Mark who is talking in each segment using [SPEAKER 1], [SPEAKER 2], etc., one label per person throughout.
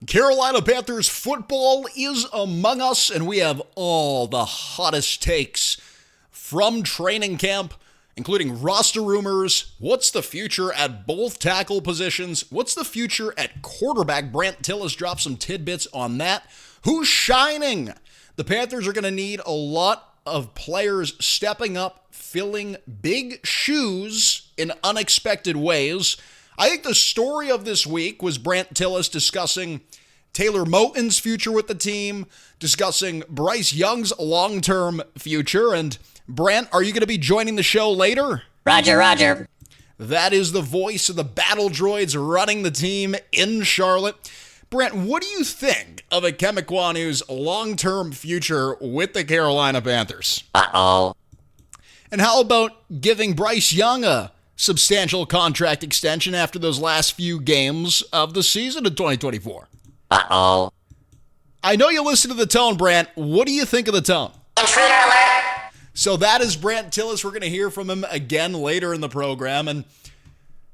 [SPEAKER 1] Carolina Panthers football is among us, and we have all the hottest takes from training camp, including roster rumors, what's the future at both tackle positions, what's the future at quarterback. Brandt Tilis dropped some tidbits on that. Who's shining? The Panthers are going to need a lot of players stepping up, filling big shoes in unexpected ways. I think the story of this week was Brandt Tilis discussing Taylor Moton's future with the team, discussing Bryce Young's long-term future. And Brandt, are you going to be joining the show later?
[SPEAKER 2] Roger.
[SPEAKER 1] That is the voice of the battle droids running the team in Charlotte. Brandt, what do you think of Ikem Ekwonu's long-term future with the Carolina Panthers?
[SPEAKER 2] Uh-oh.
[SPEAKER 1] And how about giving Bryce Young a substantial contract extension after those last few games of the season in 2024?
[SPEAKER 2] Uh-oh.
[SPEAKER 1] I know you listen to the tone, Brandt. What do you think of the tone?
[SPEAKER 2] Intruder alert!
[SPEAKER 1] So that is Brandt Tilis. We're going to hear from him again later in the program. And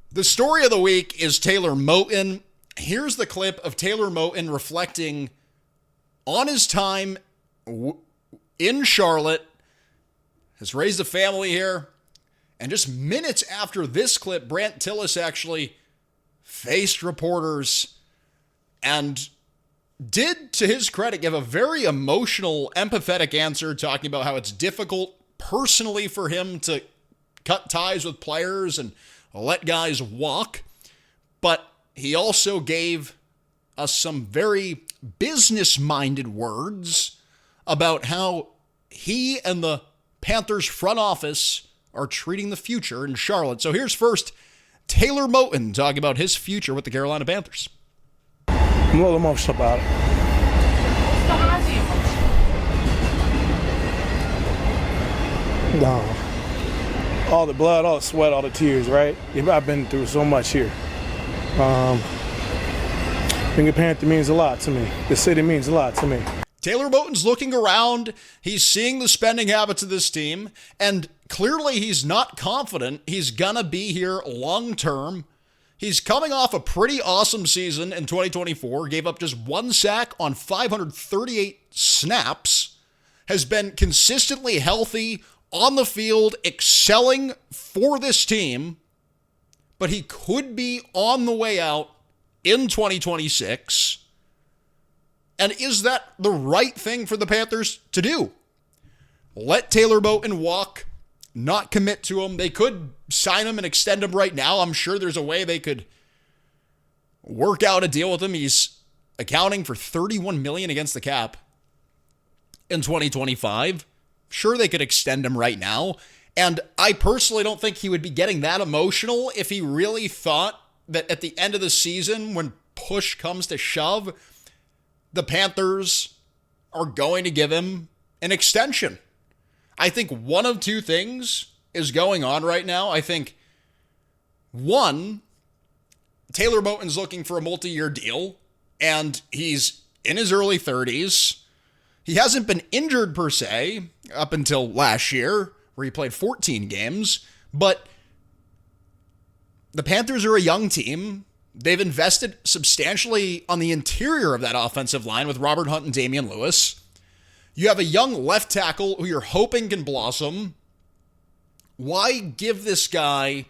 [SPEAKER 1] the story of the week is Taylor Moton. Here's the clip of Taylor Moton reflecting on his time in Charlotte, has raised a family here. And just minutes after this clip, Brandt Tilis actually faced reporters and did, to his credit, give a very emotional, empathetic answer, talking about how it's difficult personally for him to cut ties with players and let guys walk. But he also gave us some very business-minded words about how he and the Panthers front office are treating the future in Charlotte. So here's first Taylor Moton talking about his future with the Carolina Panthers.
[SPEAKER 3] I'm a little emotional about it. No. All the blood, all the sweat, all the tears, right? I've been through so much here. Being a Panther means a lot to me. The city means a lot to me.
[SPEAKER 1] Taylor Moton's looking around. He's seeing the spending habits of this team, and clearly he's not confident he's gonna be here long term. He's coming off a pretty awesome season in 2024, gave up just 1 sack on 538 snaps, has been consistently healthy on the field, excelling for this team, but he could be on the way out in 2026. And is that the right thing for the Panthers to do? Let Taylor Moton walk, not commit to him. They could sign him and extend him right now. I'm sure there's a way they could work out a deal with him. He's accounting for $31 million against the cap in 2025. Sure, they could extend him right now. And I personally don't think he would be getting that emotional if he really thought that at the end of the season, when push comes to shove, the Panthers are going to give him an extension. I think one of two things is going on right now. I think, one, Taylor Moton's looking for a multi-year deal, and he's in his early 30s. He hasn't been injured per se up until last year, where he played 14 games, but the Panthers are a young team. They've invested substantially on the interior of that offensive line with Robert Hunt and Damian Lewis. You have a young left tackle who you're hoping can blossom. Why give this guy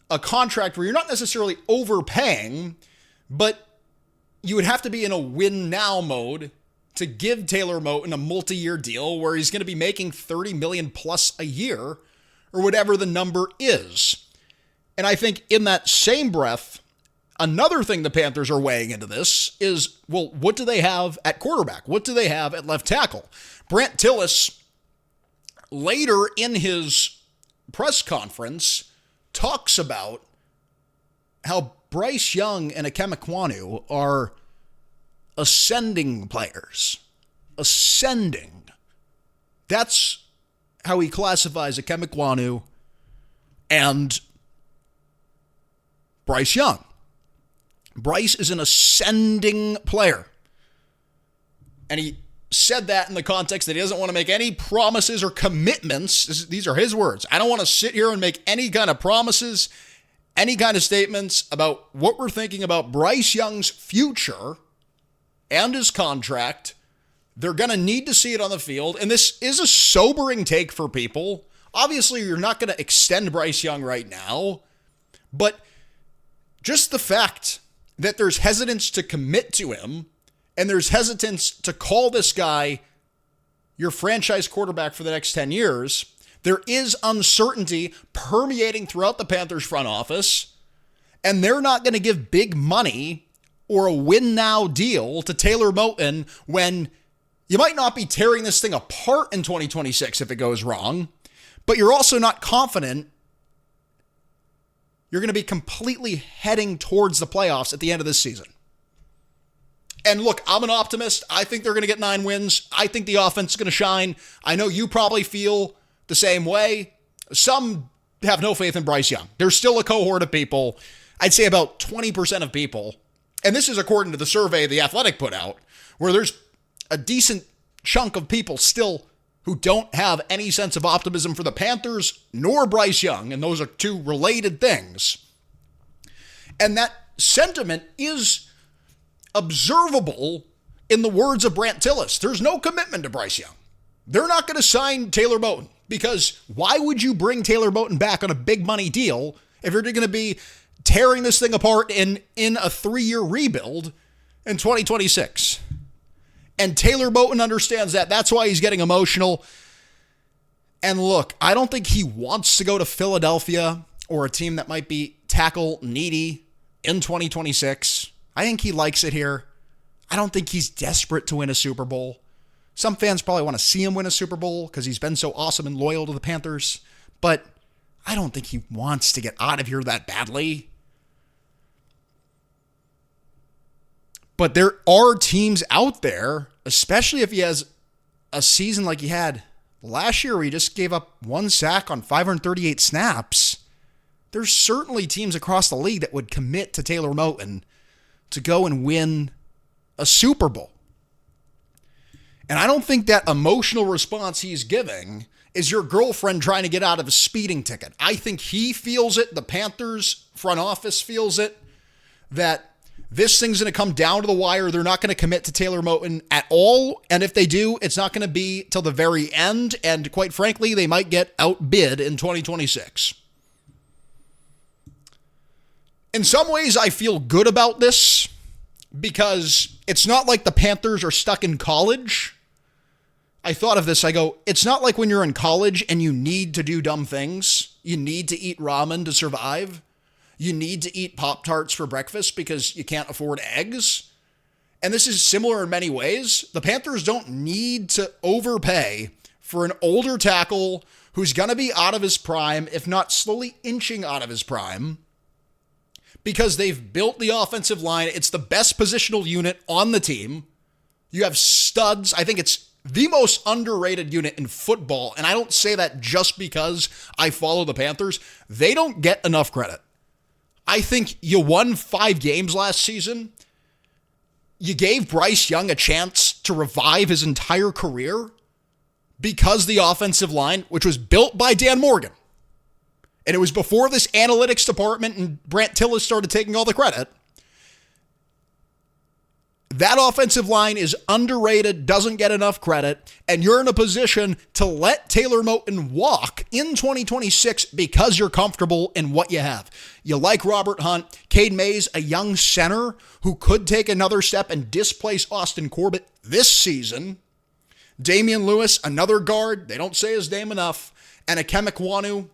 [SPEAKER 1] a contract where you're not necessarily overpaying, but you would have to be in a win-now mode to give Taylor Moton a multi-year deal where he's going to be making $30 million plus a year, or whatever the number is. And I think in that same breath, another thing the Panthers are weighing into this is, well, what do they have at quarterback? What do they have at left tackle? Brandt Tilis, later in his press conference, talks about how Bryce Young and Ikem Ekwonu are ascending players. Ascending. That's how he classifies Ikem Ekwonu and Bryce Young. Bryce is an ascending player. And he said that in the context that he doesn't want to make any promises or commitments. These are his words. I don't want to sit here and make any kind of promises, any kind of statements about what we're thinking about Bryce Young's future and his contract. They're going to need to see it on the field. And this is a sobering take for people. Obviously, you're not going to extend Bryce Young right now. But just the fact that there's hesitance to commit to him and there's hesitance to call this guy your franchise quarterback for the next 10 years, there is uncertainty permeating throughout the Panthers front office, and they're not going to give big money or a win-now deal to Taylor Moton when you might not be tearing this thing apart in 2026 if it goes wrong, but you're also not confident you're going to be completely heading towards the playoffs at the end of this season. And look, I'm an optimist. I think they're going to get 9 wins. I think the offense is going to shine. I know you probably feel the same way. Some have no faith in Bryce Young. There's still a cohort of people, I'd say about 20% of people, and this is according to the survey The Athletic put out, where there's a decent chunk of people still who don't have any sense of optimism for the Panthers nor Bryce Young, and those are two related things. And that sentiment is observable in the words of Brandt Tilis. There's no commitment to Bryce Young. They're not going to sign Taylor Moton, because why would you bring Taylor Moton back on a big money deal if you're going to be tearing this thing apart in a 3-year rebuild in 2026? And Taylor Moton understands that. That's why he's getting emotional. And look, I don't think he wants to go to Philadelphia or a team that might be tackle needy in 2026. I think he likes it here. I don't think he's desperate to win a Super Bowl. Some fans probably want to see him win a Super Bowl because he's been so awesome and loyal to the Panthers. But I don't think he wants to get out of here that badly. But there are teams out there, especially if he has a season like he had last year where he just gave up 1 sack on 538 snaps. There's certainly teams across the league that would commit to Taylor Moton to go and win a Super Bowl. And I don't think that emotional response he's giving is your girlfriend trying to get out of a speeding ticket. I think he feels it. The Panthers front office feels it, that this thing's going to come down to the wire. They're not going to commit to Taylor Moton at all. And if they do, it's not going to be till the very end. And quite frankly, they might get outbid in 2026. In some ways, I feel good about this because it's not like the Panthers are stuck in college. I thought of this. I go, it's not like when you're in college and you need to do dumb things. You need to eat ramen to survive. You need to eat Pop-Tarts for breakfast because you can't afford eggs. And this is similar in many ways. The Panthers don't need to overpay for an older tackle who's going to be out of his prime, if not slowly inching out of his prime, because they've built the offensive line. It's the best positional unit on the team. You have studs. I think it's the most underrated unit in football, and I don't say that just because I follow the Panthers. They don't get enough credit. I think you won 5 games last season. You gave Bryce Young a chance to revive his entire career because the offensive line, which was built by Dan Morgan, and it was before this analytics department and Brandt Tilis started taking all the credit. That offensive line is underrated, doesn't get enough credit, and you're in a position to let Taylor Moton walk in 2026 because you're comfortable in what you have. You like Robert Hunt, Cade Mays, a young center who could take another step and displace Austin Corbett this season. Damian Lewis, another guard, they don't say his name enough, and Ikem Ekwonu.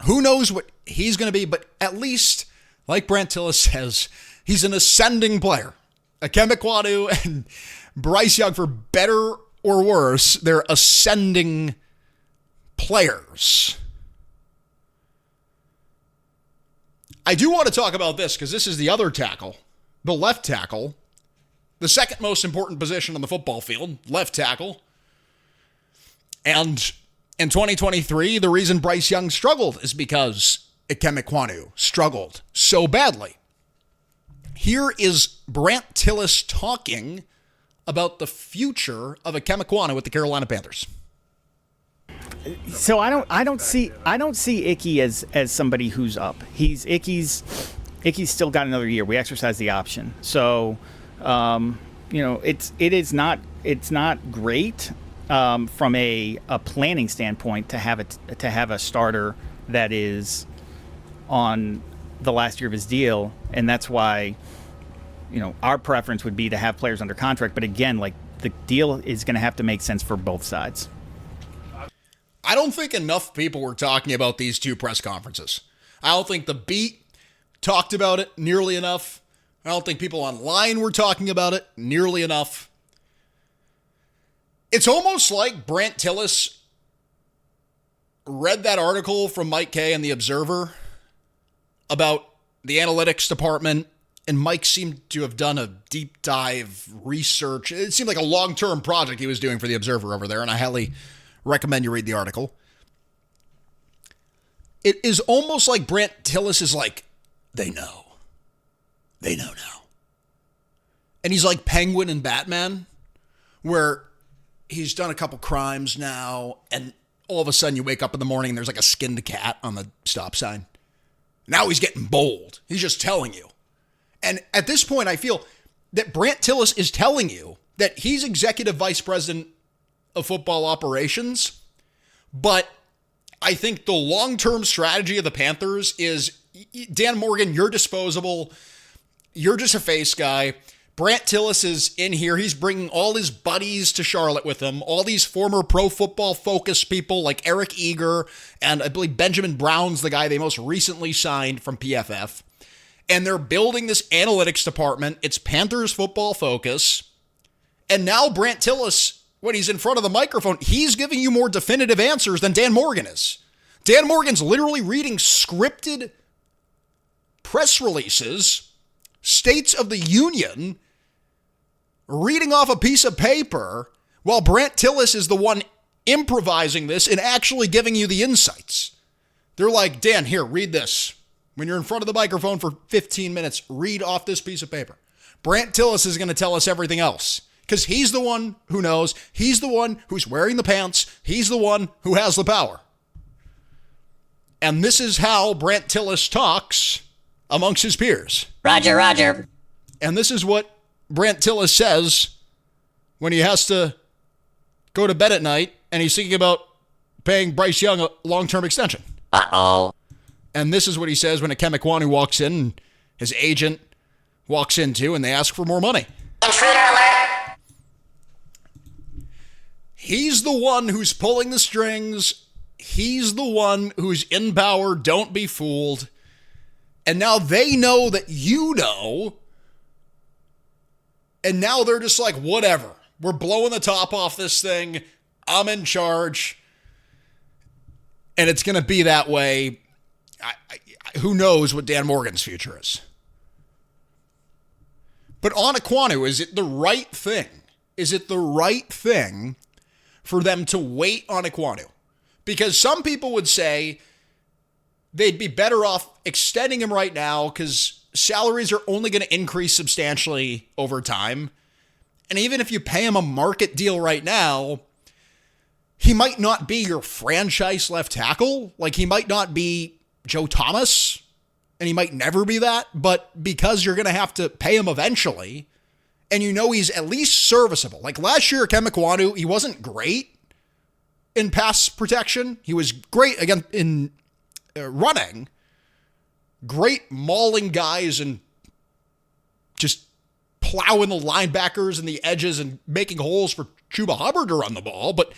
[SPEAKER 1] Who knows what he's going to be, but at least, like Brandt Tilis says, he's an ascending player. Ikem Ekwonu and Bryce Young, for better or worse, they're ascending players. I do want to talk about this because this is the other tackle, the left tackle, the second most important position on the football field, left tackle. And in 2023, the reason Bryce Young struggled is because Ikem Ekwonu struggled so badly. Here is Brandt Tilis talking about the future of Ikem Ekwonu with the Carolina Panthers.
[SPEAKER 4] So I don't see Icky as somebody who's up. Icky's still got another year. We exercise the option. So it's not great from a planning standpoint to have a starter that is on the last year of his deal, and that's why our preference would be to have players under contract. But again, like, the deal is going to have to make sense for both sides.
[SPEAKER 1] I don't think enough people were talking about these two press conferences. I don't think the beat talked about it nearly enough. I don't think people online were talking about it nearly enough. It's almost like Brandt Tilis read that article from Mike Kay in The Observer about the analytics department, and Mike seemed to have done a deep dive research. It seemed like a long-term project he was doing for The Observer over there, and I highly recommend you read the article. It is almost like Brandt Tilis is like, they know. They know now. And he's like Penguin and Batman, where he's done a couple crimes now, and all of a sudden you wake up in the morning and there's like a skinned cat on the stop sign. Now he's getting bold. He's just telling you. And at this point, I feel that Brandt Tilis is telling you that he's executive vice president of football operations, but I think the long-term strategy of the Panthers is, Dan Morgan, you're disposable. You're just a face guy. Brandt Tilis is in here. He's bringing all his buddies to Charlotte with him, all these former Pro Football Focus people like Eric Eager, and I believe Benjamin Brown's the guy they most recently signed from PFF. And they're building this analytics department. It's Panthers Football Focus. And now Brandt Tilis, when he's in front of the microphone, he's giving you more definitive answers than Dan Morgan is. Dan Morgan's literally reading scripted press releases, States of the Union, reading off a piece of paper, while Brandt Tilis is the one improvising this and actually giving you the insights. They're like, Dan, here, read this. When you're in front of the microphone for 15 minutes, read off this piece of paper. Brandt Tilis is going to tell us everything else, because he's the one who knows. He's the one who's wearing the pants. He's the one who has the power. And this is how Brandt Tilis talks amongst his peers.
[SPEAKER 2] Roger, Roger.
[SPEAKER 1] And this is what Brandt Tilis says when he has to go to bed at night and he's thinking about paying Bryce Young a long-term extension.
[SPEAKER 2] Uh-oh.
[SPEAKER 1] And this is what he says when Ikem Ekwonu walks in and his agent walks in too, and they ask for more money.
[SPEAKER 2] Intruder alert.
[SPEAKER 1] He's the one who's pulling the strings. He's the one who's in power. Don't be fooled. And now they know that you know. And now they're just like, whatever. We're blowing the top off this thing. I'm in charge. And it's going to be that way. Who knows what Dan Morgan's future is? But on Ekwonu, is it the right thing? Is it the right thing for them to wait on Ekwonu? Because some people would say they'd be better off extending him right now because salaries are only going to increase substantially over time. And even if you pay him a market deal right now, he might not be your franchise left tackle. Like, he might not be Joe Thomas, and he might never be that, but because you're going to have to pay him eventually, and you know he's at least serviceable. Like last year, Ikem Ekwonu, he wasn't great in pass protection. He was great again in running, great mauling guys and just plowing the linebackers and the edges and making holes for Chuba Hubbard to run the ball, but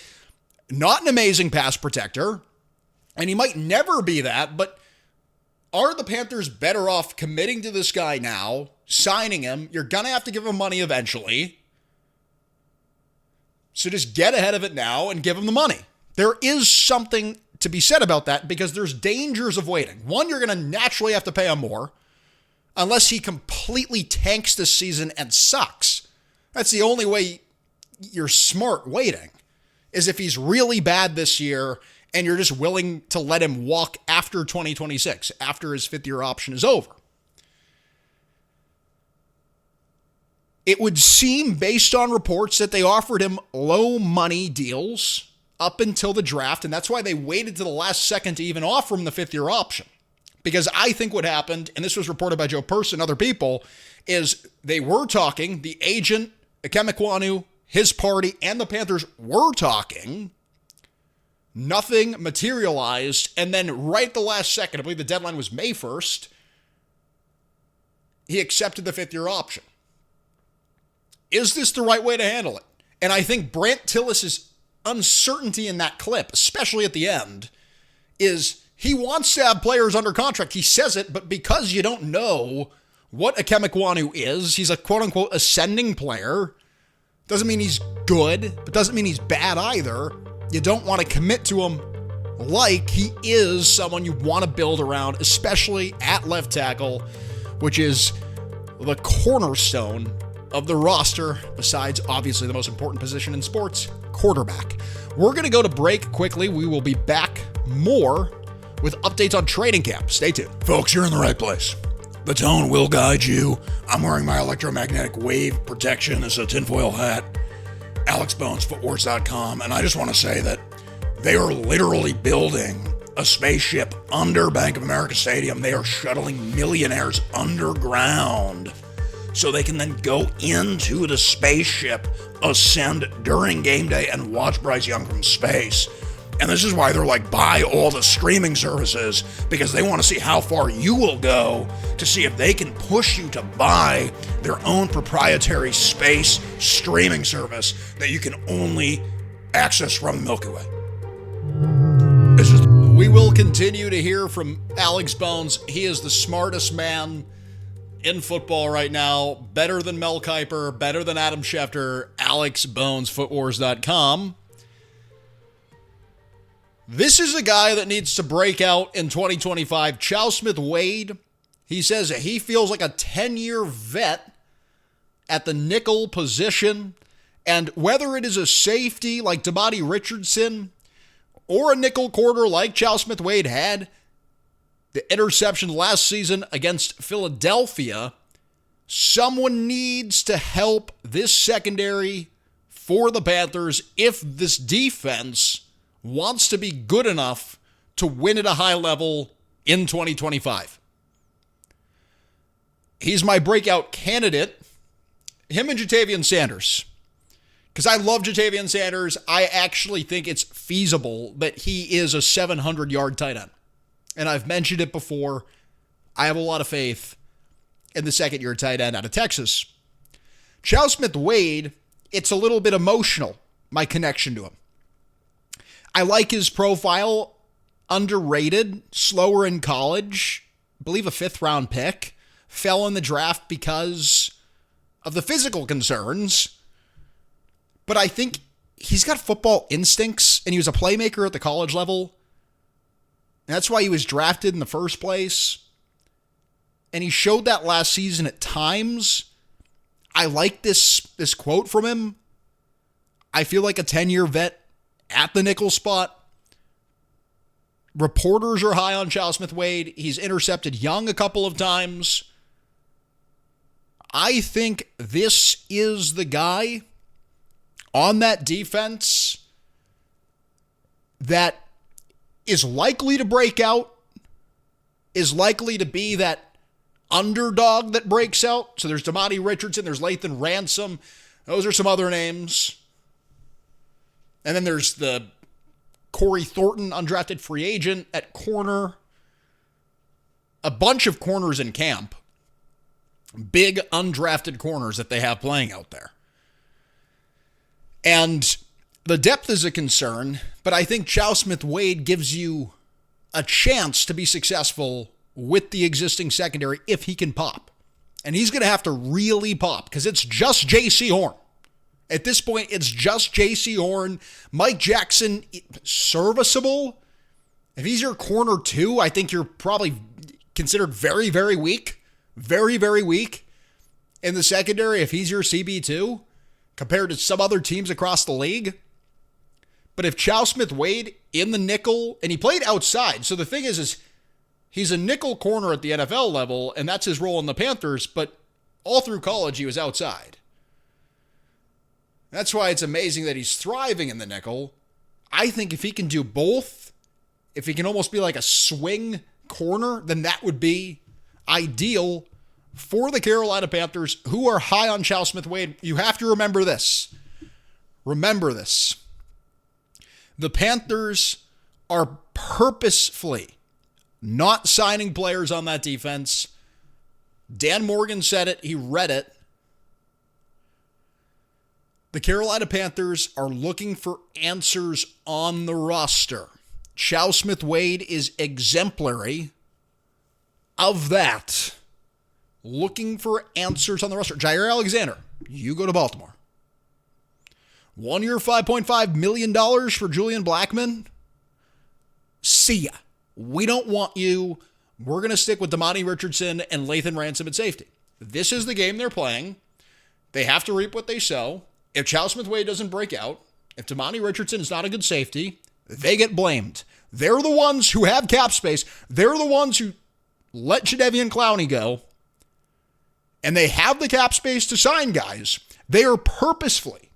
[SPEAKER 1] not an amazing pass protector. And he might never be that, but are the Panthers better off committing to this guy now, signing him? You're going to have to give him money eventually. So just get ahead of it now and give him the money. There is something to be said about that because there's dangers of waiting. One, you're going to naturally have to pay him more unless he completely tanks this season and sucks. That's the only way you're smart waiting, is if he's really bad this year and you're just willing to let him walk after 2026, after his fifth-year option is over. It would seem, based on reports, that they offered him low-money deals up until the draft, and that's why they waited to the last second to even offer him the fifth-year option. Because I think what happened, and this was reported by Joe Purse and other people, is they were talking, the agent Ikem Ekwonu, his party, and the Panthers were talking. Nothing materialized. And then right at the last second, I believe the deadline was May 1st, he accepted the fifth-year option. Is this the right way to handle it? And I think Brandt Tilis' uncertainty in that clip, especially at the end, is he wants to have players under contract. He says it, but because you don't know what Ikem Ekwonu is, he's a quote-unquote ascending player. Doesn't mean he's good, but doesn't mean he's bad either. You don't want to commit to him like he is someone you want to build around, especially at left tackle, which is the cornerstone of the roster, besides obviously the most important position in sports, quarterback. We're going to go to break quickly. We will be back more with updates on training camp. Stay tuned.
[SPEAKER 5] Folks, you're in the right place. The tone will guide you. I'm wearing my electromagnetic wave protection. It's a tinfoil hat. AlexBonesFootwears.com. And I just want to say that they are literally building a spaceship under Bank of America Stadium. They are shuttling millionaires underground so they can then go into the spaceship, ascend during game day, and watch Bryce Young from space. And this is why they're like, buy all the streaming services, because they want to see how far you will go to see if they can push you to buy their own proprietary space streaming service that you can only access from the Milky Way.
[SPEAKER 1] We will continue to hear from Alex Bones. He is the smartest man in football right now. Better than Mel Kiper, better than Adam Schefter. AlexBonesFootwears.com. This is a guy that needs to break out in 2025. Chow Smith-Wade, he says he feels like a 10-year vet at the nickel position. And whether it is a safety like Damani Richardson or a nickel corner like Chow Smith-Wade had the interception last season against Philadelphia, someone needs to help this secondary for the Panthers if this defense wants to be good enough to win at a high level in 2025. He's my breakout candidate, him and Ja'Tavion Sanders. Because I love Ja'Tavion Sanders. I actually think it's feasible that he is a 700-yard tight end. And I've mentioned it before. I have a lot of faith in the second-year tight end out of Texas. Chow Smith-Wade, it's a little bit emotional, my connection to him. I like his profile, underrated, slower in college, I believe a fifth-round pick, fell in the draft because of the physical concerns, but I think he's got football instincts, and he was a playmaker at the college level. And that's why he was drafted in the first place, and he showed that last season at times. I like this quote from him. I feel like a 10-year vet at the nickel spot. Reporters are high on Chow Smith-Wade. He's intercepted Young a couple of times. I think this is the guy on that defense that is likely to break out, is likely to be that underdog that breaks out. So there's Damani Richardson, there's Lathan Ransom. Those are some other names. And then there's the Corey Thornton, undrafted free agent at corner. A bunch of corners in camp. Big undrafted corners that they have playing out there. And the depth is a concern, but I think Chow Smith-Wade gives you a chance to be successful with the existing secondary if he can pop. And he's going to have to really pop because it's just J.C. Horn. At this point, it's just J.C. Horn. Mike Jackson, serviceable. If he's your corner two, I think you're probably considered very, very weak. Very, very weak in the secondary if he's your CB2 compared to some other teams across the league. But if Chow Smith-Wade in the nickel, and he played outside, so the thing is he's a nickel corner at the NFL level, and that's his role in the Panthers, but all through college he was outside. That's why it's amazing that he's thriving in the nickel. I think if he can do both, if he can almost be like a swing corner, then that would be ideal for the Carolina Panthers, who are high on Chal Smith-Wade, you have to remember this. Remember this. The Panthers are purposefully not signing players on that defense. Dan Morgan said it. He read it. The Carolina Panthers are looking for answers on the roster. Chal Smith-Wade is exemplary of that. Looking for answers on the roster. Jair Alexander, you go to Baltimore. 1 year, $5.5 million for Julian Blackmon. See ya. We don't want you. We're going to stick with Damani Richardson and Lathan Ransom at safety. This is the game they're playing. They have to reap what they sow. If Chal Smith-Wade doesn't break out, if Damani Richardson is not a good safety, they get blamed. They're the ones who have cap space. They're the ones who let Jadeveon Clowney go. And they have the cap space to sign guys. They are purposefully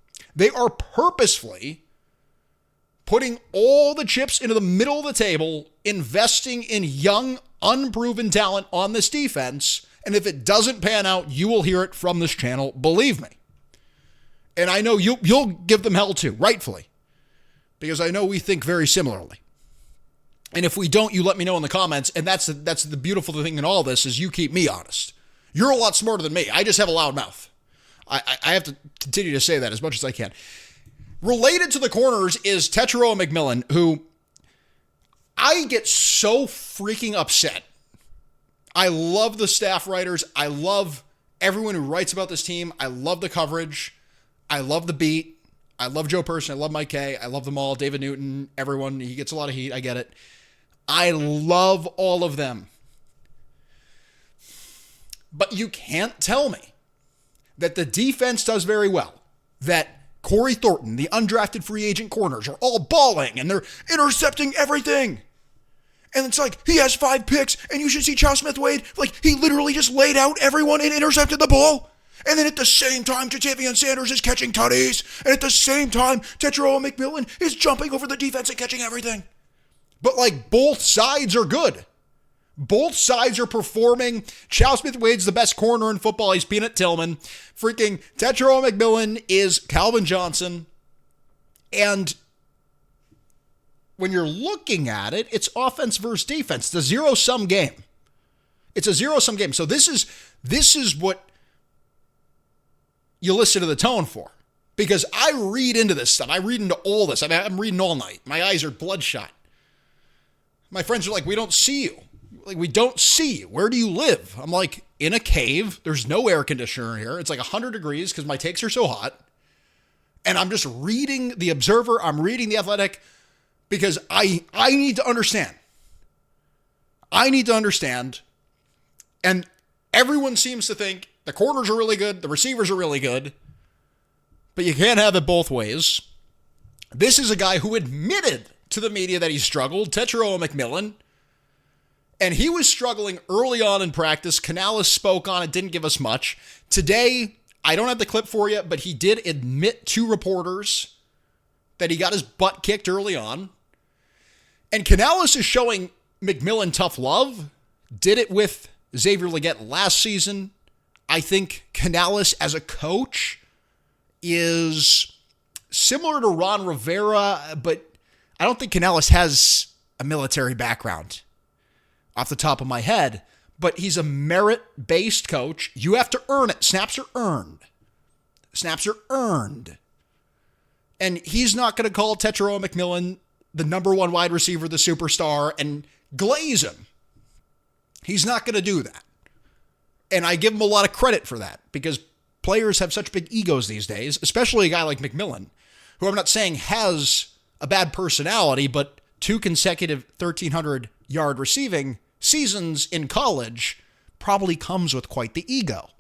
[SPEAKER 1] putting all the chips into the middle of the table, investing in young, unproven talent on this defense. And if it doesn't pan out, you will hear it from this channel. Believe me. And I know you'll give them hell too, rightfully. Because I know we think very similarly. And if we don't, you let me know in the comments. And that's the beautiful thing in all this is you keep me honest. You're a lot smarter than me. I just have a loud mouth. I have to continue to say that as much as I can. Related to the corners is Tetairoa McMillan, who I get so freaking upset. I love the staff writers. I love everyone who writes about this team. I love the coverage. I love the beat. I love Joe Person. I love Mike K. I love them all. David Newton, everyone. He gets a lot of heat. I get it. I love all of them. But you can't tell me that the defense does very well, that Corey Thornton, the undrafted free agent corners, are all balling and they're intercepting everything. And it's like, he has 5 picks and you should see Chal Smith-Wade. Like, he literally just laid out everyone and intercepted the ball. And then at the same time, Ja'Tavion Sanders is catching tutties. And at the same time, Tetairoa McMillan is jumping over the defense and catching everything. But like, both sides are good. Both sides are performing. Chal Smith-Wade's the best corner in football. He's Peanut Tillman. Freaking Tetairoa McMillan is Calvin Johnson. And when you're looking at it, it's offense versus defense. It's a zero-sum game. It's a zero-sum game. So this is what you listen to the tone for. Because I read into this stuff. I read into all this. I mean, I'm reading all night. My eyes are bloodshot. My friends are like, we don't see you. Like, we don't see you. Where do you live? I'm like, in a cave. There's no air conditioner here. It's like 100 degrees because my takes are so hot. And I'm just reading the Observer. I'm reading the Athletic because I need to understand. I need to understand. And everyone seems to think the corners are really good. The receivers are really good. But you can't have it both ways. This is a guy who admitted to the media that he struggled, Tetairoa McMillan. And he was struggling early on in practice. Canales spoke on it, didn't give us much. Today, I don't have the clip for you, but he did admit to reporters that he got his butt kicked early on. And Canales is showing McMillan tough love. Did it with Xavier Legette last season. I think Canales as a coach is similar to Ron Rivera, but I don't think Canales has a military background off the top of my head, but he's a merit-based coach. You have to earn it. Snaps are earned. Snaps are earned. And he's not going to call Tetairoa McMillan the number one wide receiver, the superstar, and glaze him. He's not going to do that. And I give him a lot of credit for that because players have such big egos these days, especially a guy like McMillan, who I'm not saying has a bad personality, but 2 consecutive 1,300-yard receiving seasons in college probably comes with quite the ego.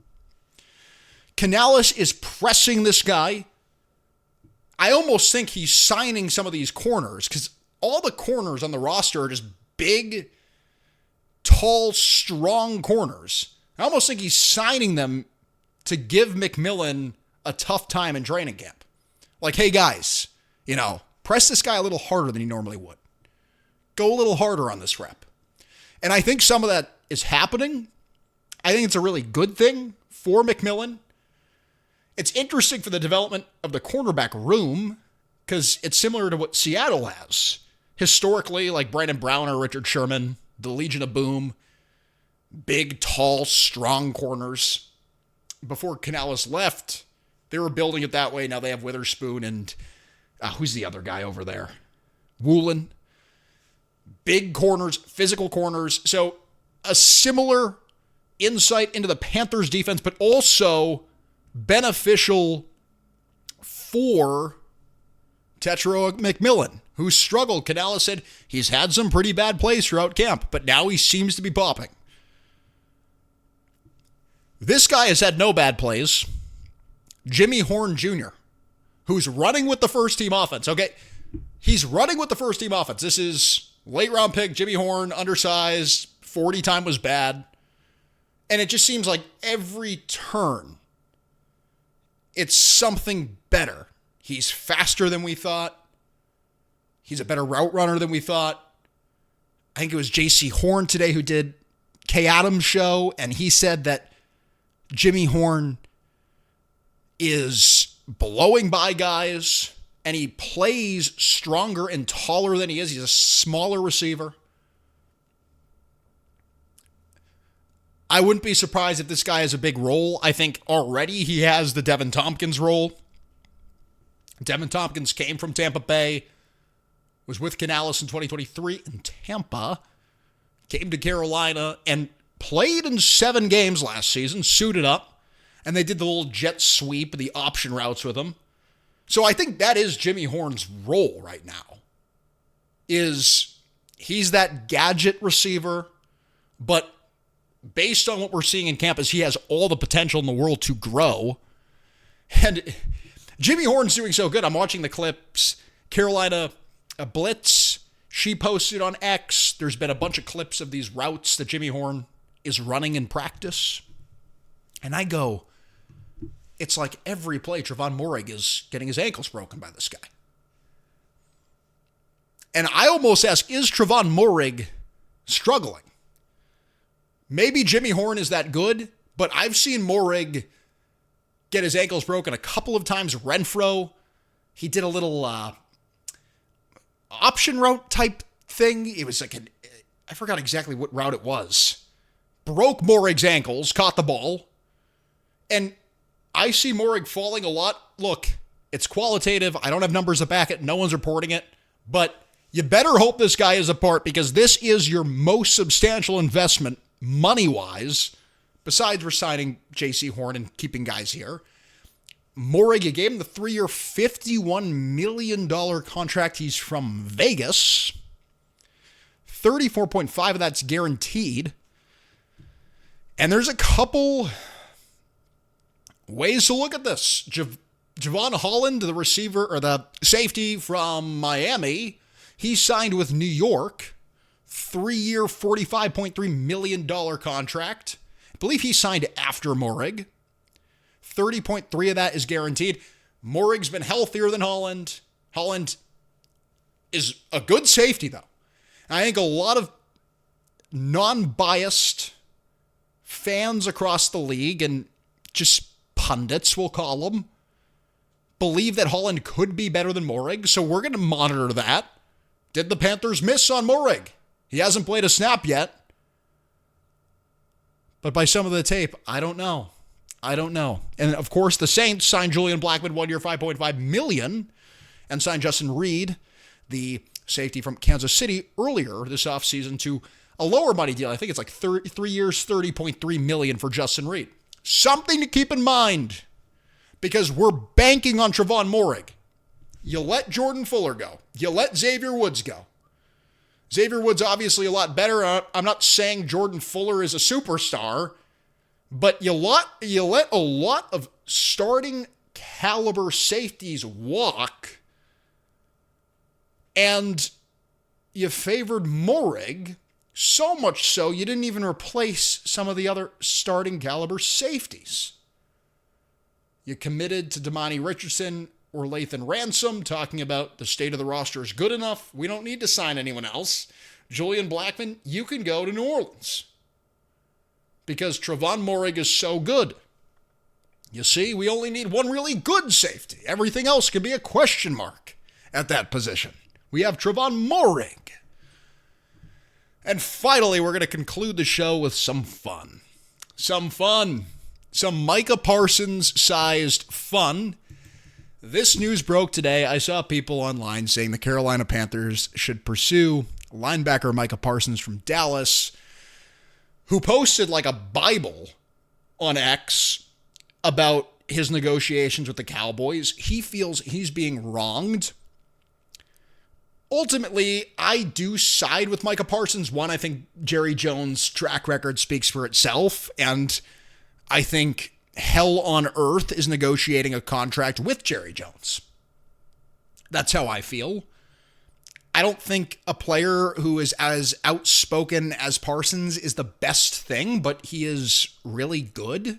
[SPEAKER 1] Canales is pressing this guy. I almost think he's signing some of these corners because all the corners on the roster are just big, tall, strong corners. I almost think he's signing them to give McMillan a tough time in training camp. Like, hey guys, press this guy a little harder than he normally would. Go a little harder on this rep. And I think some of that is happening. I think it's a really good thing for McMillan. It's interesting for the development of the cornerback room because it's similar to what Seattle has. Historically, like Brandon Brown or Richard Sherman, the Legion of Boom, big, tall, strong corners. Before Canales left, they were building it that way. Now they have Witherspoon and who's the other guy over there? Woolen. Big corners, physical corners. So a similar insight into the Panthers defense, but also beneficial for Tetro McMillan, who struggled. Canales said he's had some pretty bad plays throughout camp, but now he seems to be popping. This guy has had no bad plays. Jimmy Horn Jr., who's running with the first team offense. Okay, he's running with the first team offense. This is late round pick, Jimmy Horn, undersized, 40 time was bad. And it just seems like every turn, it's something better. He's faster than we thought. He's a better route runner than we thought. I think it was J.C. Horn today who did Kay Adams' show, and he said that Jimmy Horn is blowing by guys, and he plays stronger and taller than he is. He's a smaller receiver. I wouldn't be surprised if this guy has a big role. I think already he has the Devin Tompkins role. Devin Tompkins came from Tampa Bay, was with Canales in 2023 in Tampa, came to Carolina, and played in 7 games last season, suited up, and they did the little jet sweep, the option routes with him. So I think that is Jimmy Horn's role right now, is he's that gadget receiver, but based on what we're seeing in campus, he has all the potential in the world to grow. And Jimmy Horn's doing so good. I'm watching the clips. Carolina blitz. She posted on X. There's been a bunch of clips of these routes that Jimmy Horn is running in practice. And I go, it's like every play Trevon Moehrig is getting his ankles broken by this guy. And I almost ask, is Trevon Moehrig struggling? Maybe Jimmy Horn is that good, but I've seen Moehrig get his ankles broken a couple of times. Renfro, he did a little option route type thing. It was like I forgot exactly what route it was. Broke Moehrig's ankles, caught the ball. And I see Moehrig falling a lot. Look, it's qualitative. I don't have numbers to back it. No one's reporting it. But you better hope this guy is a part, because this is your most substantial investment money-wise, besides resigning J.C. Horn and keeping guys here. Moehrig, you gave him the 3-year, $51 million contract. He's from Vegas. 34.5 of that's guaranteed. And there's a couple ways to look at this. Javon Holland, the receiver, or the safety from Miami, he signed with New York. 3-year, $45.3 million contract. I believe he signed after Moehrig. 30.3 of that is guaranteed. Moehrig's been healthier than Holland. Holland is a good safety, though. I think a lot of non-biased fans across the league, and just pundits, we'll call them, believe that Holland could be better than Moehrig, so we're going to monitor that. Did the Panthers miss on Moehrig? He hasn't played a snap yet. But by some of the tape, I don't know. And of course, the Saints signed Julian Blackmon 1 year, $5.5 million, and signed Justin Reed, the safety from Kansas City, earlier this offseason to a lower money deal. I think it's like 3 years, $30.3 million for Justin Reed. Something to keep in mind, because we're banking on Trevon Moehrig. You let Jordan Fuller go. You let Xavier Woods go. Xavier Woods obviously a lot better. I'm not saying Jordan Fuller is a superstar, but you let a lot of starting caliber safeties walk, and you favored Moehrig, so much so you didn't even replace some of the other starting caliber safeties. You committed to Damani Richardson or Lathan Ransom, talking about the state of the roster is good enough. We don't need to sign anyone else. Julian Blackmon, you can go to New Orleans. because Trevon Moehrig is so good. You see, we only need one really good safety. Everything else can be a question mark at that position. We have Trevon Moehrig. And finally, we're going to conclude the show with some fun. Some fun. Some Micah Parsons-sized fun. This news broke today. I saw people online saying the Carolina Panthers should pursue linebacker Micah Parsons from Dallas, who posted like a Bible on X about his negotiations with the Cowboys. He feels he's being wronged. Ultimately, I do side with Micah Parsons. One, I think Jerry Jones' track record speaks for itself, and I think hell on earth is negotiating a contract with Jerry Jones. That's how I feel. I don't think a player who is as outspoken as Parsons is the best thing, but he is really good.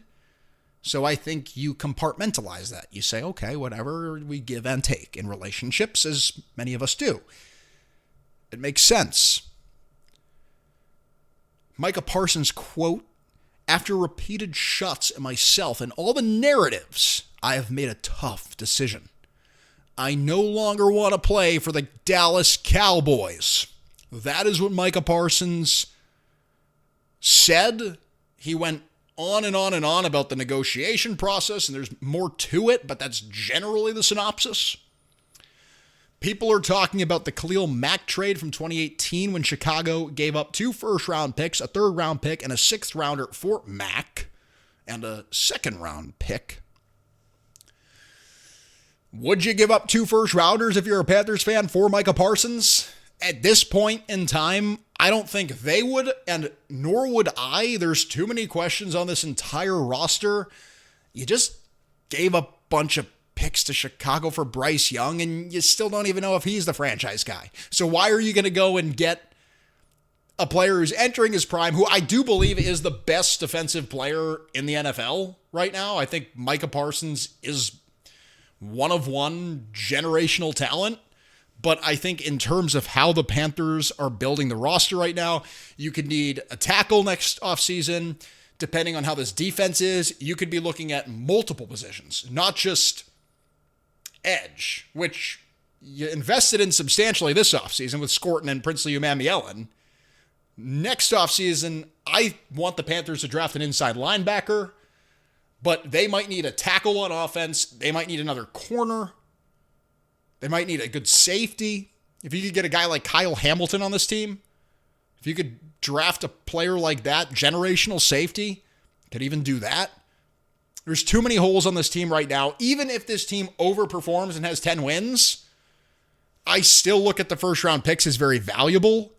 [SPEAKER 1] So I think you compartmentalize that. You say, okay, whatever, we give and take in relationships, as many of us do. It makes sense. Micah Parsons, quote, "After repeated shots at myself and all the narratives, I have made a tough decision. I no longer want to play for the Dallas Cowboys." That is what Micah Parsons said. He went on and on and on about the negotiation process, and there's more to it, but that's generally the synopsis. People are talking about the Khalil Mack trade from 2018 when Chicago gave up 2 first-round picks, a third-round pick, and a sixth-rounder for Mack, and a second-round pick. Would you give up 2 first-rounders if you're a Panthers fan for Micah Parsons? At this point in time, I don't think they would, and nor would I. There's too many questions on this entire roster. You just gave a bunch of picks to Chicago for Bryce Young, and you still don't even know if he's the franchise guy. So why are you going to go and get a player who's entering his prime, who I do believe is the best defensive player in the NFL right now? I think Micah Parsons is one of one generational talent. But I think in terms of how the Panthers are building the roster right now, you could need a tackle next offseason. Depending on how this defense is, you could be looking at multiple positions, not just edge, which you invested in substantially this offseason with Scorton and Princely Umamielen. Next offseason, I want the Panthers to draft an inside linebacker, but they might need a tackle on offense. They might need another corner. They might need a good safety. If you could get a guy like Kyle Hamilton on this team, if you could draft a player like that, generational safety, could even do that. There's too many holes on this team right now. Even if this team overperforms and has 10 wins, I still look at the first round picks as very valuable.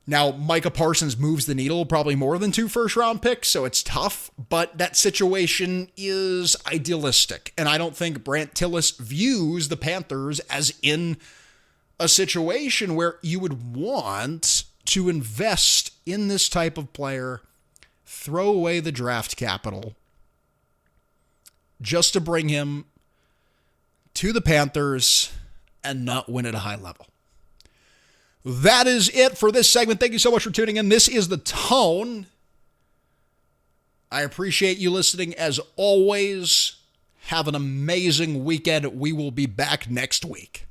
[SPEAKER 1] Now, Micah Parsons moves the needle probably more than 2 first-round picks, so it's tough, but that situation is idealistic, and I don't think Brandt Tilis views the Panthers as in a situation where you would want to invest in this type of player, throw away the draft capital, just to bring him to the Panthers and not win at a high level. That is it for this segment. Thank you so much for tuning in. This is The Tone. I appreciate you listening as always. Have an amazing weekend. We will be back next week.